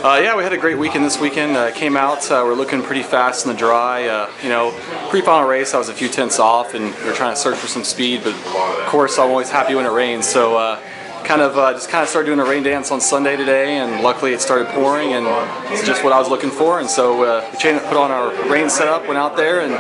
Yeah, we had a great weekend this weekend. Came out, we're looking pretty fast in the dry. Pre-final race, I was a few tenths off, and we were trying to search for some speed. But of course, I'm always happy when it rains. So just started doing a rain dance on Sunday today, and luckily it started pouring, and it's just what I was looking for. And so we put on our rain setup, went out there, and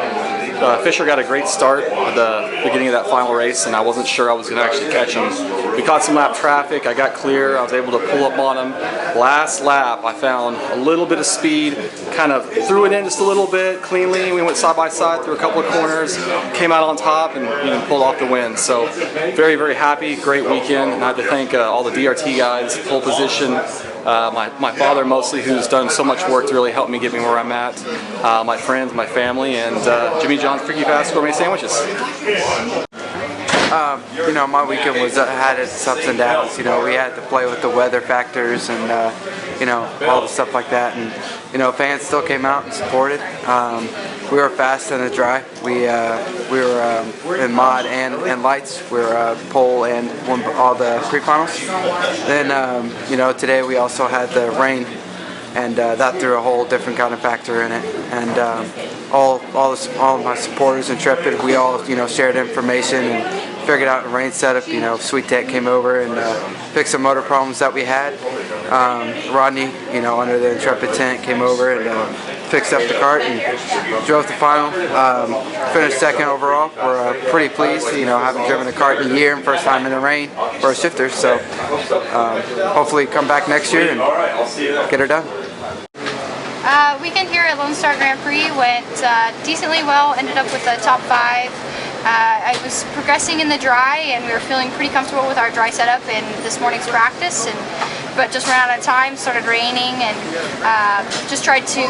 Fisher got a great start at the beginning of that final race, and I wasn't sure I was going to actually catch him. We caught some lap traffic, I got clear, I was able to pull up on him. Last lap I found a little bit of speed, kind of threw it in just a little bit cleanly. We went side by side through a couple of corners, came out on top, and pulled off the win. So very, very happy, great weekend, and I have to thank all the DRT guys, pole position, my father mostly, who's done so much work to really help me get me where I'm at, my friends, my family, and Jimmy John's Freaky Fast Gourmet Sandwiches. My weekend had its ups and downs. We had to play with the weather factors and all the stuff like that. And fans still came out and supported. We were fast in the dry. We were in mod and lights. We were pole and won all the pre-finals. Then today we also had the rain, and that threw a whole different kind of factor in it. And all of my supporters Intrepid, we all shared information and figured out a rain setup. Sweet Tech came over and fixed some motor problems that we had. Rodney, under the Intrepid tent, came over and fixed up the cart and drove the final. Finished second overall. We're pretty pleased. Haven't driven a cart in a year, and first time in the rain for a shifter. So hopefully come back next year and get her done. Weekend here at Lone Star Grand Prix went decently well, ended up with a top 5. I was progressing in the dry, and we were feeling pretty comfortable with our dry setup in this morning's practice, but just ran out of time, started raining, and just tried to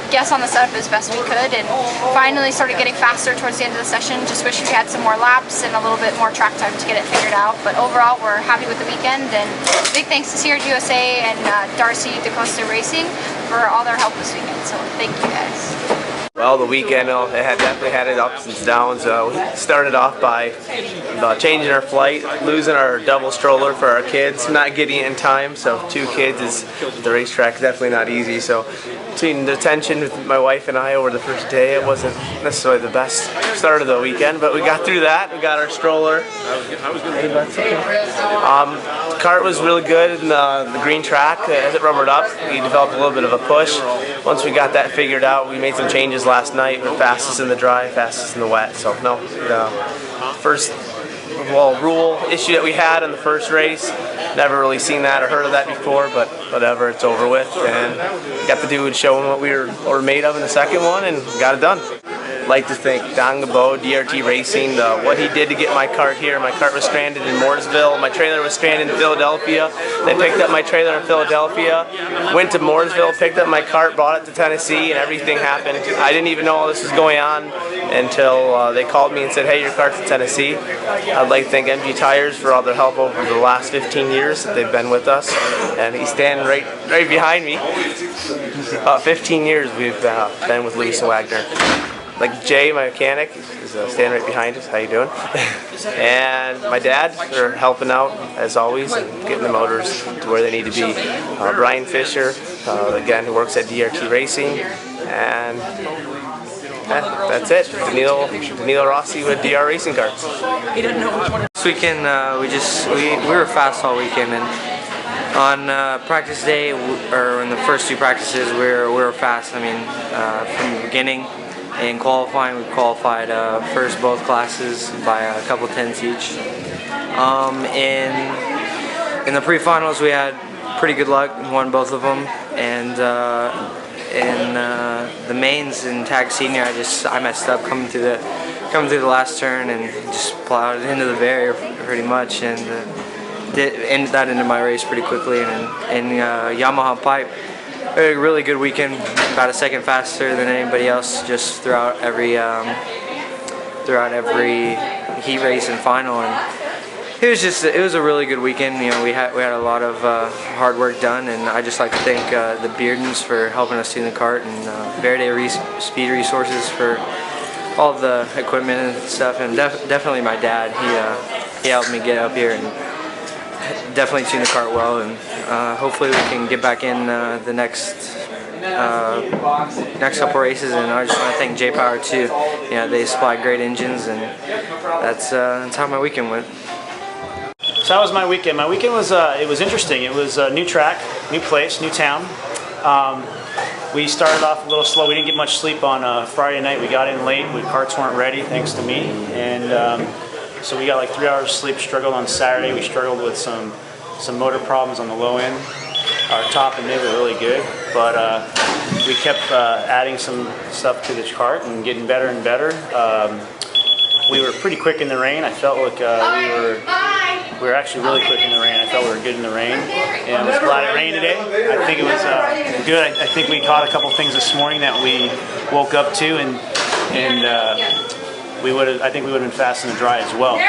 guess on the setup as best we could, and finally started getting faster towards the end of the session. Just wish we had some more laps and a little bit more track time to get it figured out, but overall we're happy with the weekend, and big thanks to Sierra USA and Darcy DeCosta Racing for all their help this weekend, so thank you guys. Well, the weekend definitely had its ups and downs. We started off by changing our flight, losing our double stroller for our kids, not getting it in time. So 2 kids is the racetrack, definitely not easy. So between the tension with my wife and I over the first day, it wasn't necessarily the best start of the weekend, but we got through that. We got our stroller. The cart was really good in the green track. As it rubbered up, we developed a little bit of a push. Once we got that figured out, we made some changes last night. We're fastest in the dry, fastest in the wet. So no, the first rule issue that we had in the first race, never really seen that or heard of that before, but whatever, it's over with, and got to do and show them what we were made of in the second one, and got it done. Like to thank Don Gabo, DRT Racing, what he did to get my cart here. My cart was stranded in Mooresville. My trailer was stranded in Philadelphia. They picked up my trailer in Philadelphia, went to Mooresville, picked up my cart, brought it to Tennessee, and everything happened. I didn't even know all this was going on until they called me and said, hey, your cart's in Tennessee. I'd like to thank MG Tires for all their help over the last 15 years that they've been with us. And he's standing right behind me. 15 years we've been with Lewis and Wagner. Like Jay, my mechanic, is standing right behind us. How you doing? And my dad, they're helping out as always and getting the motors to where they need to be. Brian Fisher, again, who works at DRT Racing, and that's it. Danilo Rossi with DR Racing Carts. This weekend we were fast all weekend, and on practice day, or in the first 2 practices, we were fast. I mean, from the beginning. In qualifying, we qualified first both classes by a couple tenths each. In the pre-finals, we had pretty good luck, won both of them, and in the mains in Tag Senior, I messed up coming through the last turn and just plowed into the barrier pretty much, and ended that into my race pretty quickly. And Yamaha Pipe. A really good weekend, about a second faster than anybody else, just throughout every heat race and final, and it was a really good weekend. We had a lot of hard work done, and I just like to thank the Beardens for helping us tune the cart, and Verde Speed Resources for all the equipment and stuff, and definitely my dad. He helped me get up here, and definitely tuned the kart well, and hopefully we can get back in the next couple races. And I just want to thank J-Power too. You know, they supplied great engines, and that's how my weekend went. So that was my weekend. My weekend was it was interesting. It was a new track, new place, new town. We started off a little slow. We didn't get much sleep on Friday night. We got in late. Karts weren't ready, thanks to me, and so we got like 3 hours of sleep. Struggled on Saturday. We struggled with some motor problems on the low end. Our top and mid were really good, but we kept adding some stuff to the kart and getting better and better. We were pretty quick in the rain. I felt like we were actually really quick in the rain. I felt we were good in the rain, and I was glad it rained today. I think it was good. I think we caught a couple things this morning that we woke up to, and I think we would have been fast in the dry as well.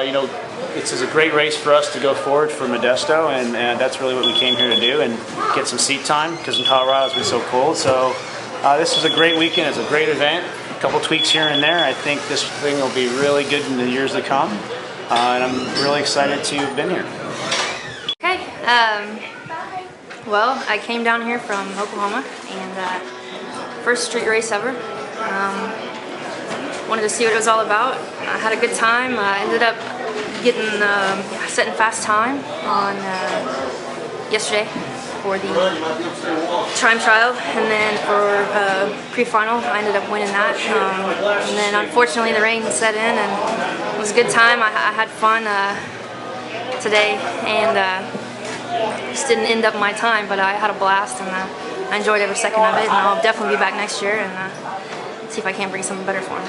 You know, this is a great race for us to go forward for Modesto, and that's really what we came here to do, and get some seat time, because in Colorado it's been so cold. So this was a great weekend. It's a great event. A couple tweaks here and there. I think this thing will be really good in the years to come, and I'm really excited to have been here. Okay, well, I came down here from Oklahoma, and first street race ever. Wanted to see what it was all about. I had a good time. I ended up getting setting fast time on yesterday for the time trial, and then for pre-final I ended up winning that. And then unfortunately the rain set in, and it was a good time. I had fun today, and just didn't end up my time, but I had a blast, and I enjoyed every second of it, and I'll definitely be back next year and see if I can bring something better for them.